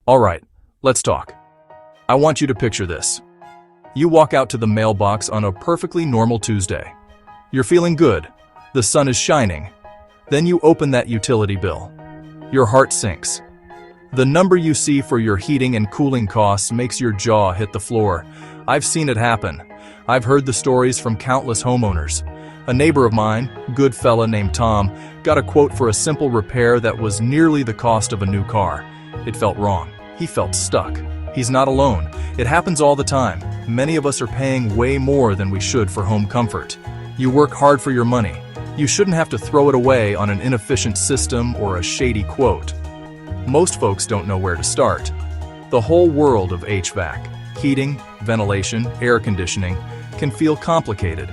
Alright, let's talk. I want you to picture this. You walk out to the mailbox on a perfectly normal Tuesday. You're feeling good. The sun is shining. Then you open that utility bill. Your heart sinks. The number you see for your heating and cooling costs makes your jaw hit the floor. I've seen it happen. I've heard the stories from countless homeowners. A neighbor of mine, good fella named Tom, got a quote for a simple repair that was nearly the cost of a new car. It felt wrong. He felt stuck. He's not alone. It happens all the time. Many of us are paying way more than we should for home comfort. You work hard for your money. You shouldn't have to throw it away on an inefficient system or a shady quote. Most folks don't know where to start. The whole world of HVAC, heating, ventilation, air conditioning, can feel complicated.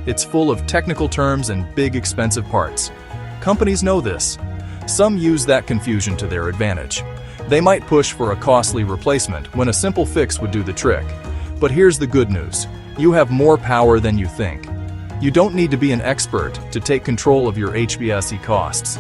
It's full of technical terms and big expensive parts. Companies know this. Some use that confusion to their advantage. They might push for a costly replacement when a simple fix would do the trick. But here's the good news. You have more power than you think. You don't need to be an expert to take control of your HVAC costs.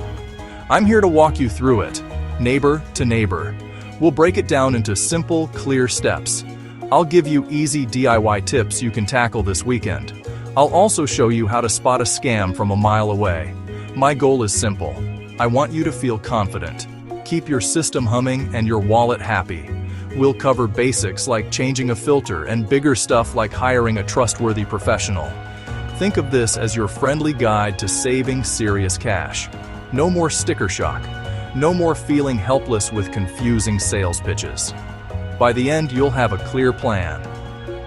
I'm here to walk you through it, neighbor to neighbor. We'll break it down into simple, clear steps. I'll give you easy DIY tips you can tackle this weekend. I'll also show you how to spot a scam from a mile away. My goal is simple. I want you to feel confident. Keep your system humming and your wallet happy. We'll cover basics like changing a filter and bigger stuff like hiring a trustworthy professional. Think of this as your friendly guide to saving serious cash. No more sticker shock. No more feeling helpless with confusing sales pitches. By the end, you'll have a clear plan.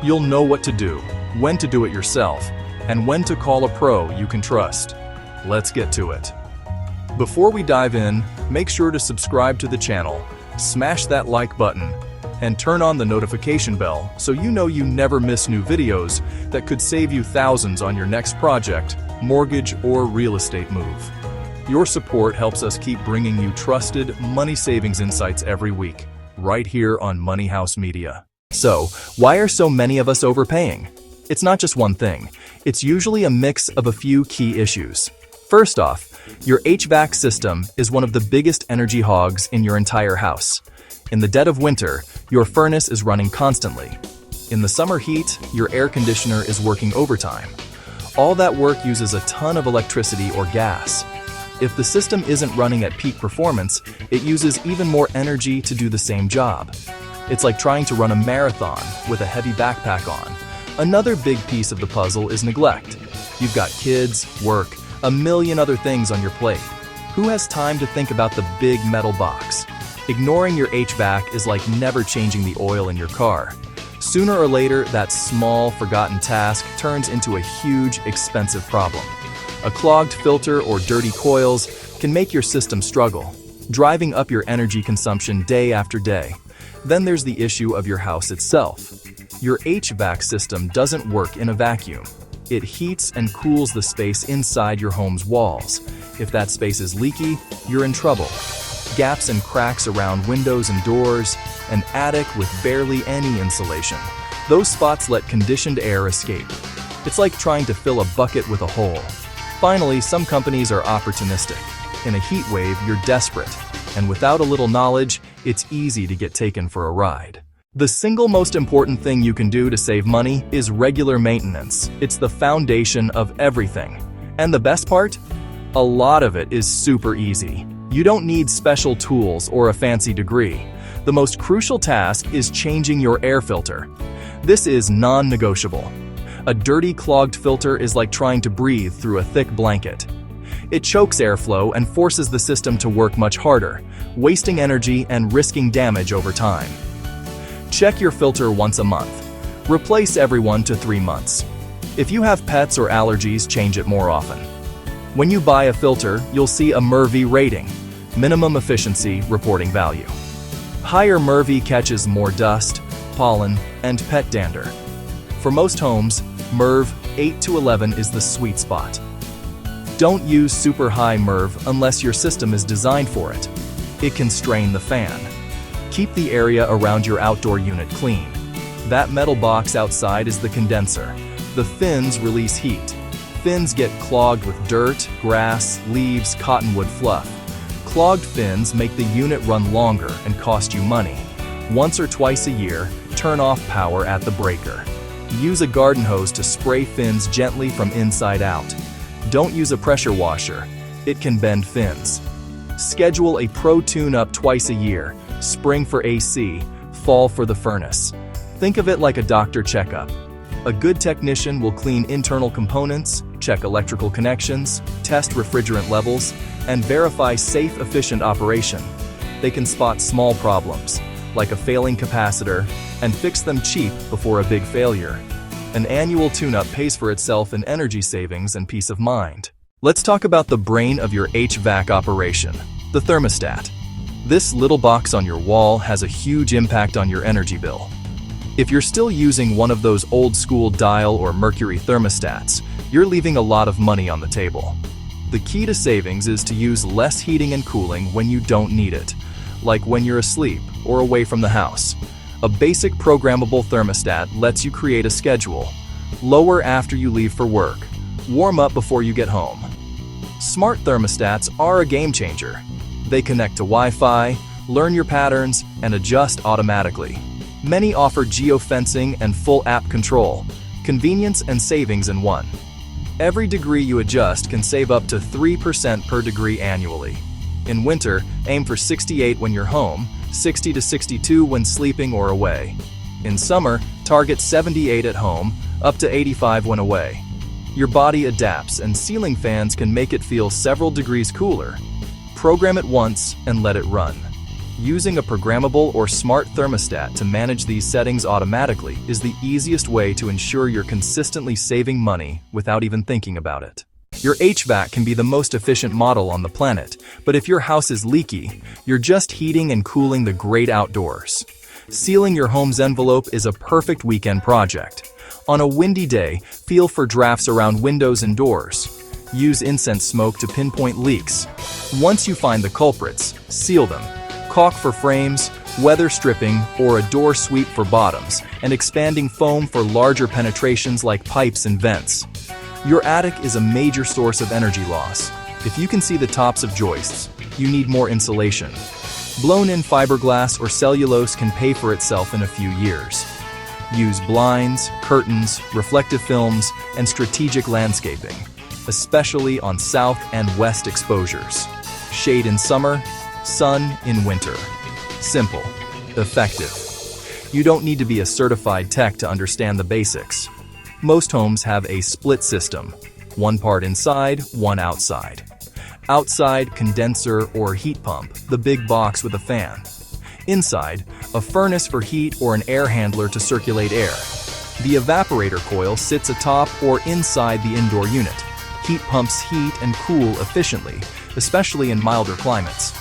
You'll know what to do, when to do it yourself, and when to call a pro you can trust. Let's get to it. Before we dive in, make sure to subscribe to the channel, smash that like button, and turn on the notification bell so you know you never miss new videos that could save you thousands on your next project, mortgage, or real estate move. Your support helps us keep bringing you trusted money savings insights every week, right here on Money House Media. So, why are so many of us overpaying? It's not just one thing. It's usually a mix of a few key issues. First off, your HVAC system is one of the biggest energy hogs in your entire house. In the dead of winter, your furnace is running constantly. In the summer heat, your air conditioner is working overtime. All that work uses a ton of electricity or gas. If the system isn't running at peak performance, it uses even more energy to do the same job. It's like trying to run a marathon with a heavy backpack on. Another big piece of the puzzle is neglect. You've got kids, work, a million other things on your plate. Who has time to think about the big metal box? Ignoring your HVAC is like never changing the oil in your car. Sooner or later, that small, forgotten task turns into a huge, expensive problem. A clogged filter or dirty coils can make your system struggle, driving up your energy consumption day after day. Then there's the issue of your house itself. Your HVAC system doesn't work in a vacuum. It heats and cools the space inside your home's walls. If that space is leaky, you're in trouble. Gaps and cracks around windows and doors, an attic with barely any insulation. Those spots let conditioned air escape. It's like trying to fill a bucket with a hole. Finally, some companies are opportunistic. In a heat wave, you're desperate, and without a little knowledge, it's easy to get taken for a ride. The single most important thing you can do to save money is regular maintenance. It's the foundation of everything. And the best part? A lot of it is super easy. You don't need special tools or a fancy degree. The most crucial task is changing your air filter. This is non-negotiable. A dirty, clogged filter is like trying to breathe through a thick blanket. It chokes airflow and forces the system to work much harder, wasting energy and risking damage over time. Check your filter once a month. Replace every 1 to 3 months. If you have pets or allergies, change it more often. When you buy a filter, you'll see a MERV rating, minimum efficiency reporting value. Higher MERV catches more dust, pollen, and pet dander. For most homes, MERV 8 to 11 is the sweet spot. Don't use super high MERV unless your system is designed for it. It can strain the fan. Keep the area around your outdoor unit clean. That metal box outside is the condenser. The fins release heat. Fins get clogged with dirt, grass, leaves, cottonwood fluff. Clogged fins make the unit run longer and cost you money. Once or twice a year, turn off power at the breaker. Use a garden hose to spray fins gently from inside out. Don't use a pressure washer. It can bend fins. Schedule a pro tune-up twice a year, spring for AC, fall for the furnace. Think of it like a doctor checkup. A good technician will clean internal components, check electrical connections, test refrigerant levels, and verify safe, efficient operation. They can spot small problems, like a failing capacitor, and fix them cheap before a big failure. An annual tune-up pays for itself in energy savings and peace of mind. Let's talk about the brain of your HVAC operation, the thermostat. This little box on your wall has a huge impact on your energy bill. If you're still using one of those old-school dial or mercury thermostats, you're leaving a lot of money on the table. The key to savings is to use less heating and cooling when you don't need it, like when you're asleep or away from the house. A basic programmable thermostat lets you create a schedule. Lower after you leave for work. Warm up before you get home. Smart thermostats are a game changer. They connect to Wi-Fi, learn your patterns, and adjust automatically. Many offer geofencing and full app control, convenience and savings in one. Every degree you adjust can save up to 3% per degree annually. In winter, aim for 68 when you're home, 60 to 62 when sleeping or away. In summer, target 78 at home, up to 85 when away. Your body adapts, and ceiling fans can make it feel several degrees cooler. Program it once and let it run. Using a programmable or smart thermostat to manage these settings automatically is the easiest way to ensure you're consistently saving money without even thinking about it. Your HVAC can be the most efficient model on the planet, but if your house is leaky, you're just heating and cooling the great outdoors. Sealing your home's envelope is a perfect weekend project. On a windy day, feel for drafts around windows and doors. Use incense smoke to pinpoint leaks. Once you find the culprits, seal them. Caulk for frames, weather stripping, or a door sweep for bottoms, and expanding foam for larger penetrations like pipes and vents. Your attic is a major source of energy loss. If you can see the tops of joists, you need more insulation. Blown-in fiberglass or cellulose can pay for itself in a few years. Use blinds, curtains, reflective films, and strategic landscaping, especially on south and west exposures. Shade in summer, sun in winter. Simple, effective. You don't need to be a certified tech to understand the basics. Most homes have a split system, one part inside, one outside. Outside, condenser or heat pump, the big box with a fan. Inside, a furnace for heat or an air handler to circulate air. The evaporator coil sits atop or inside the indoor unit. Heat pumps heat and cool efficiently, especially in milder climates.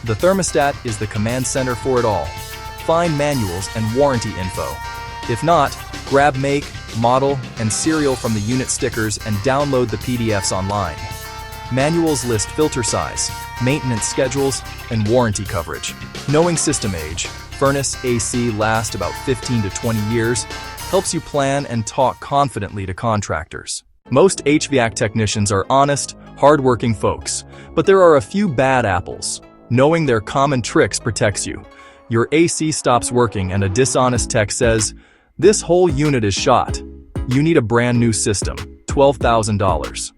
The thermostat is the command center for it all. Find manuals and warranty info. If not, grab make, model, and serial from the unit stickers and download the PDFs online. Manuals list filter size, maintenance schedules, and warranty coverage. Knowing system age, furnace AC last about 15 to 20 years, helps you plan and talk confidently to contractors. Most HVAC technicians are honest, hardworking folks, but there are a few bad apples. Knowing their common tricks protects you. Your AC stops working and a dishonest tech says, "This whole unit is shot. You need a brand new system, $12,000.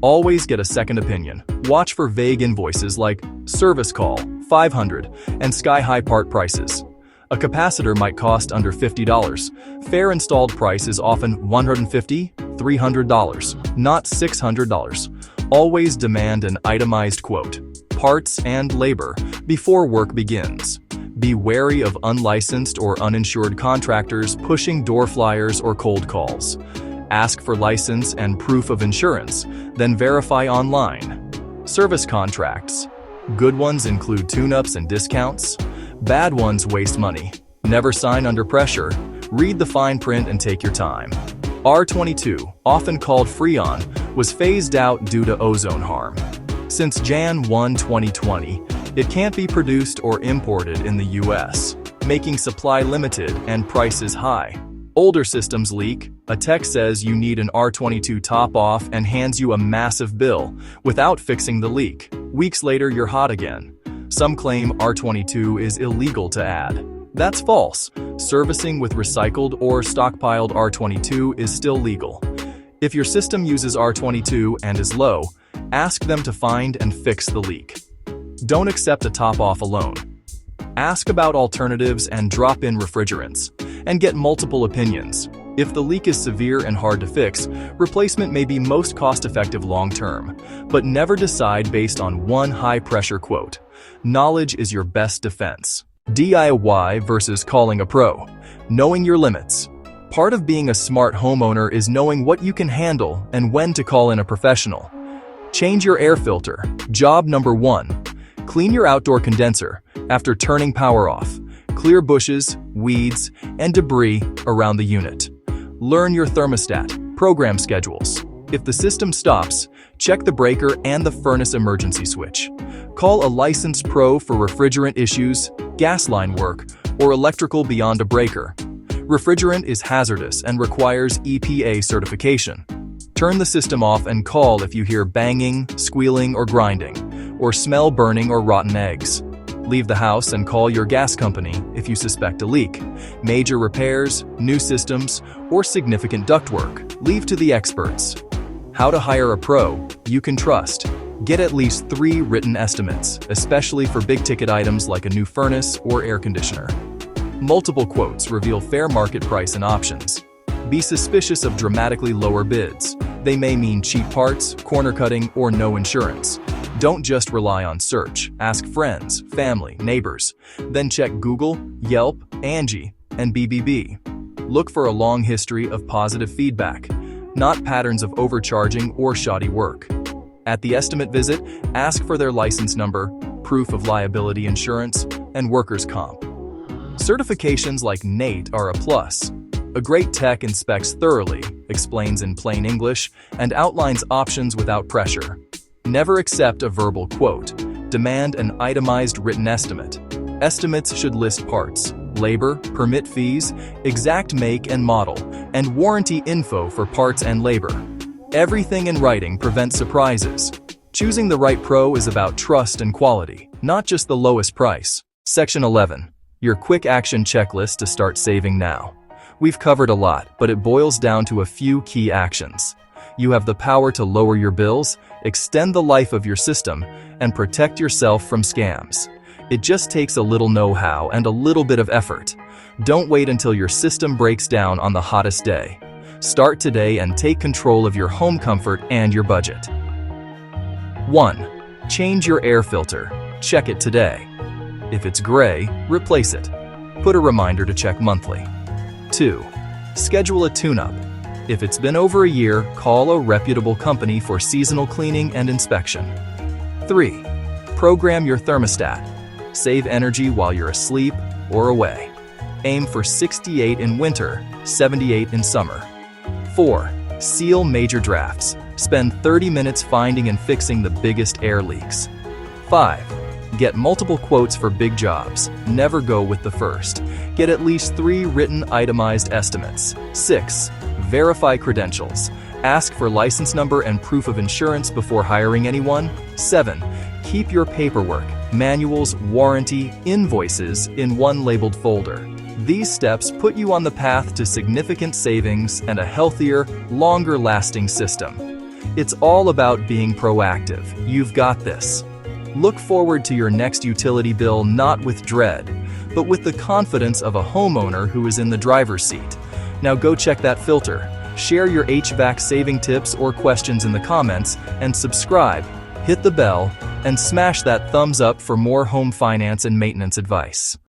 Always get a second opinion. Watch for vague invoices like service call, $500, and sky-high part prices. A capacitor might cost under $50. Fair installed price is often $150, $300, not $600. Always demand an itemized quote, parts and labor, before work begins. Be wary of unlicensed or uninsured contractors pushing door flyers or cold calls. Ask for license and proof of insurance, then verify online. Service contracts. Good ones include tune-ups and discounts. Bad ones waste money. Never sign under pressure. Read the fine print and take your time. R22, often called Freon, was phased out due to ozone harm. Since Jan 1, 2020, it can't be produced or imported in the US, making supply limited and prices high. Older systems leak. A tech says you need an R22 top-off and hands you a massive bill without fixing the leak. Weeks later, you're hot again. Some claim R22 is illegal to add. That's false. Servicing with recycled or stockpiled R22 is still legal. If your system uses R22 and is low, ask them to find and fix the leak. Don't accept a top-off alone. Ask about alternatives and drop in refrigerants, and get multiple opinions. If the leak is severe and hard to fix, replacement may be most cost-effective long-term, but never decide based on one high-pressure quote. Knowledge is your best defense. DIY versus calling a pro. Knowing your limits. Part of being a smart homeowner is knowing what you can handle and when to call in a professional. Change your air filter. Job number 1. Clean your outdoor condenser after turning power off. Clear bushes, weeds, and debris around the unit. Learn your thermostat, program schedules. If the system stops, check the breaker and the furnace emergency switch. Call a licensed pro for refrigerant issues, gas line work, or electrical beyond a breaker. Refrigerant is hazardous and requires EPA certification. Turn the system off and call if you hear banging, squealing, or grinding, or smell burning or rotten eggs. Leave the house and call your gas company if you suspect a leak. Major repairs, new systems, or significant ductwork, leave to the experts. How to hire a pro you can trust. Get at least 3 written estimates, especially for big-ticket items like a new furnace or air conditioner. Multiple quotes reveal fair market price and options. Be suspicious of dramatically lower bids. They may mean cheap parts, corner cutting, or no insurance. Don't just rely on search. Ask friends, family, neighbors. Then check Google, Yelp, Angie, and BBB. Look for a long history of positive feedback, not patterns of overcharging or shoddy work. At the estimate visit, ask for their license number, proof of liability insurance, and workers' comp. Certifications like NATE are a plus. A great tech inspects thoroughly, explains in plain English, and outlines options without pressure. Never accept a verbal quote. Demand an itemized written estimate. Estimates should list parts, labor, permit fees, exact make and model, and warranty info for parts and labor. Everything in writing prevents surprises. Choosing the right pro is about trust and quality, not just the lowest price. Section 11. Your quick action checklist to start saving now. We've covered a lot, but it boils down to a few key actions. You have the power to lower your bills, extend the life of your system, and protect yourself from scams. It just takes a little know-how and a little bit of effort. Don't wait until your system breaks down on the hottest day. Start today and take control of your home comfort and your budget. 1. Change your air filter. Check it today. If it's gray, replace it. Put a reminder to check monthly. 2. Schedule a tune-up. If it's been over a year, call a reputable company for seasonal cleaning and inspection. 3. Program your thermostat. Save energy while you're asleep or away. Aim for 68 in winter, 78 in summer. 4. Seal major drafts. Spend 30 minutes finding and fixing the biggest air leaks. 5. Get multiple quotes for big jobs. Never go with the first. Get at least 3 written itemized estimates. 6. Verify credentials. Ask for license number and proof of insurance before hiring anyone. 7. Keep your paperwork, manuals, warranty, invoices in one labeled folder. These steps put you on the path to significant savings and a healthier, longer-lasting system. It's all about being proactive. You've got this. Look forward to your next utility bill not with dread, but with the confidence of a homeowner who is in the driver's seat. Now go check that filter, share your HVAC saving tips or questions in the comments, and subscribe, hit the bell, and smash that thumbs up for more home finance and maintenance advice.